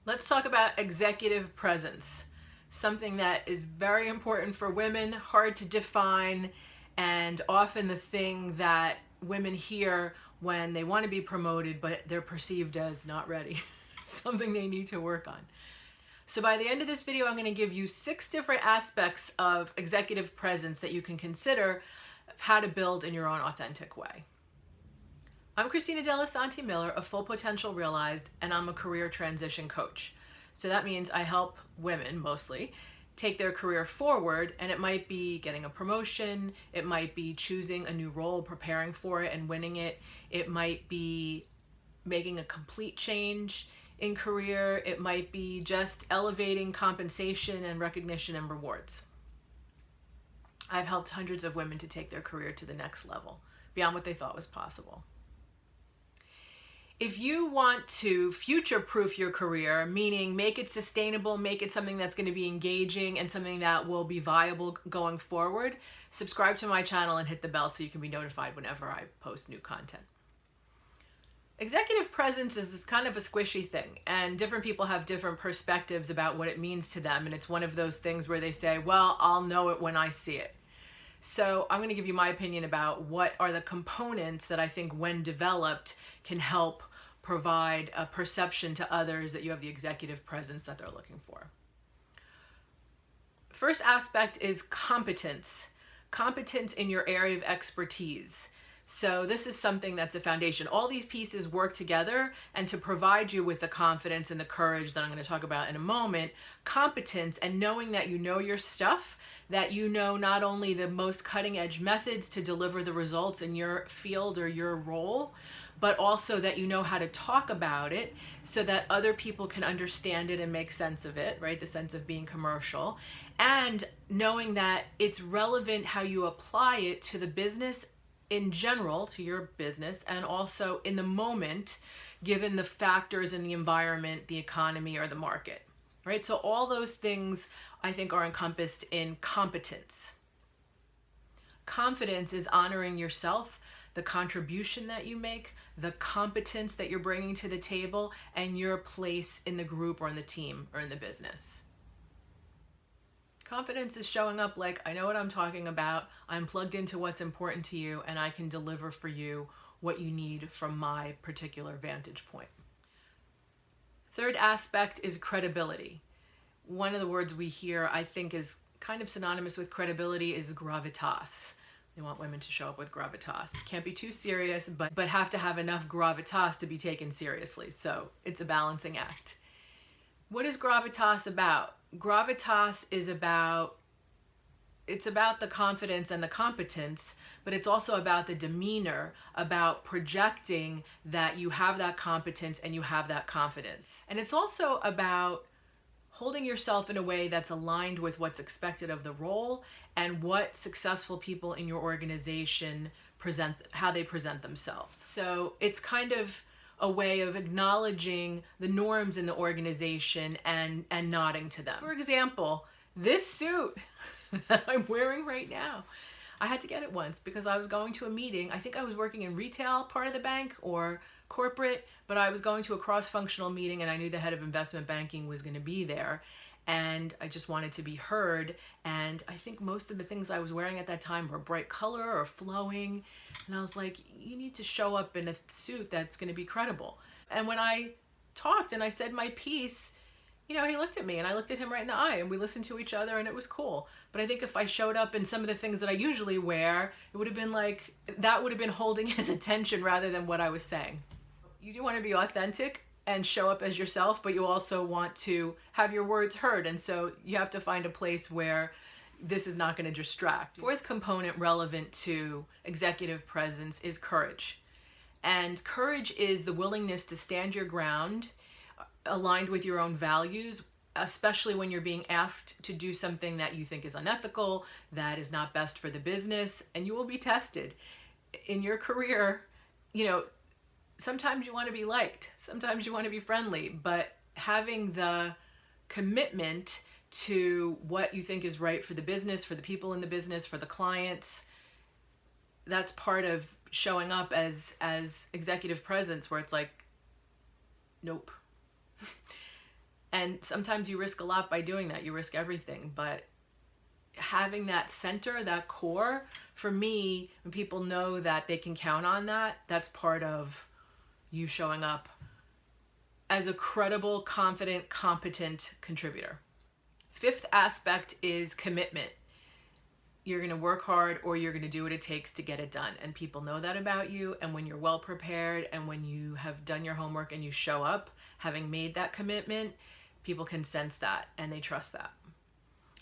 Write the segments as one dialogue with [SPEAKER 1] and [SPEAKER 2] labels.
[SPEAKER 1] Let's talk about executive presence, something that is very important for women, hard to define, and often the thing that women hear when they want to be promoted, but they're perceived as not ready, something they need to work on. So by the end of this video, I'm going to give you 6 different aspects of executive presence that you can consider how to build in your own authentic way. I'm Christina dellisanti-Miller, a full potential realized, and I'm a career transition coach. So that means I help women mostly take their career forward, and it might be getting a promotion, it might be choosing a new role, preparing for it and winning it, it might be making a complete change in career, it might be just elevating compensation and recognition and rewards. I've helped hundreds of women to take their career to the next level, beyond what they thought was possible. If you want to future-proof your career, meaning make it sustainable, make it something that's going to be engaging and something that will be viable going forward, subscribe to my channel and hit the bell so you can be notified whenever I post new content. Executive presence is kind of a squishy thing, and different people have different perspectives about what it means to them, and it's one of those things where they say, well, I'll know it when I see it. So I'm going to give you my opinion about what are the components that I think when developed can help provide a perception to others that you have the executive presence that they're looking for. First aspect is competence. Competence in your area of expertise. So this is something that's a foundation. All these pieces work together, and to provide you with the confidence and the courage that I'm going to talk about in a moment, competence and knowing that you know your stuff, that you know not only the most cutting edge methods to deliver the results in your field or your role, but also that you know how to talk about it so that other people can understand it and make sense of it, right? The sense of being commercial. And knowing that it's relevant how you apply it to the business in general, to your business, and also in the moment, given the factors in the environment, the economy, or the market, right? So all those things I think are encompassed in competence. Confidence is honoring yourself, the contribution that you make, the competence that you're bringing to the table, and your place in the group or in the team or in the business. Confidence is showing up like, I know what I'm talking about, I'm plugged into what's important to you, and I can deliver for you what you need from my particular vantage point. Third aspect is credibility. One of the words we hear, I think, is kind of synonymous with credibility is gravitas. They want women to show up with gravitas. Can't be too serious, but have to have enough gravitas to be taken seriously. So it's a balancing act. What is gravitas about? Gravitas is about the confidence and the competence, but it's also about the demeanor, about projecting that you have that competence and you have that confidence. And it's also about holding yourself in a way that's aligned with what's expected of the role and what successful people in your organization present, how they present themselves. So it's kind of a way of acknowledging the norms in the organization and nodding to them. For example, this suit that I'm wearing right now, I had to get it once because I was going to a meeting. I think I was working in retail part of the bank or corporate, but I was going to a cross-functional meeting and I knew the head of investment banking was going to be there. And I just wanted to be heard. And I think most of the things I was wearing at that time were bright color or flowing. And I was like, you need to show up in a suit that's going to be credible. And when I talked and I said my piece, you know, he looked at me and I looked at him right in the eye and we listened to each other and it was cool. But I think if I showed up in some of the things that I usually wear, it would have been like, that would have been holding his attention rather than what I was saying. You do want to be authentic and show up as yourself, but you also want to have your words heard. And so you have to find a place where this is not going to distract. Fourth component relevant to executive presence is courage. And courage is the willingness to stand your ground, aligned with your own values, especially when you're being asked to do something that you think is unethical, that is not best for the business, and you will be tested. In your career, you know, sometimes you want to be liked, sometimes you want to be friendly, but having the commitment to what you think is right for the business, for the people in the business, for the clients, that's part of showing up as executive presence, where it's like, nope. And sometimes you risk a lot by doing that. You risk everything, but having that center, that core, for me, when people know that they can count on that, that's part of you showing up as a credible, confident, competent contributor. Fifth aspect is commitment. You're going to work hard, or you're going to do what it takes to get it done. And people know that about you. And when you're well prepared and when you have done your homework and you show up, having made that commitment, people can sense that and they trust that.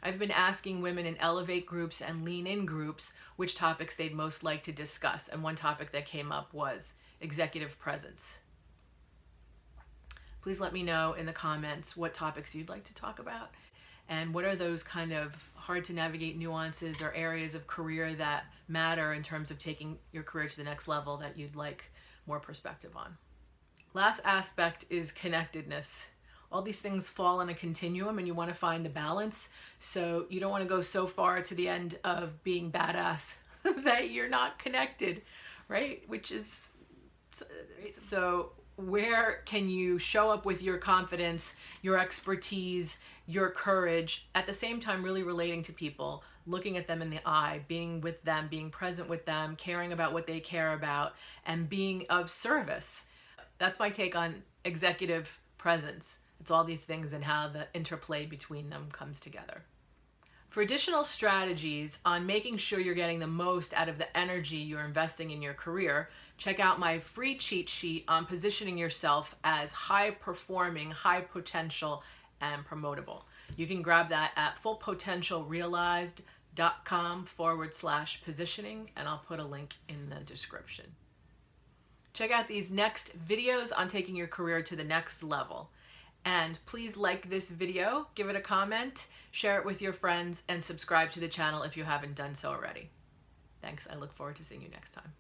[SPEAKER 1] I've been asking women in Elevate groups and Lean In groups which topics they'd most like to discuss. And one topic that came up was executive presence. Please let me know in the comments what topics you'd like to talk about. And what are those kind of hard to navigate nuances or areas of career that matter in terms of taking your career to the next level that you'd like more perspective on. Last aspect is connectedness. All these things fall on a continuum and you want to find the balance. So you don't want to go so far to the end of being badass that you're not connected, right? Which is, so where can you show up with your confidence, your expertise, your courage, at the same time really relating to people, looking at them in the eye, being with them, being present with them, caring about what they care about, and being of service. That's my take on executive presence. It's all these things and how the interplay between them comes together. For additional strategies on making sure you're getting the most out of the energy you're investing in your career, check out my free cheat sheet on positioning yourself as high performing, high potential, and promotable. You can grab that at fullpotentialrealized.com/positioning, and I'll put a link in the description. Check out these next videos on taking your career to the next level. And please like this video, give it a comment, share it with your friends, and subscribe to the channel if you haven't done so already. Thanks. I look forward to seeing you next time.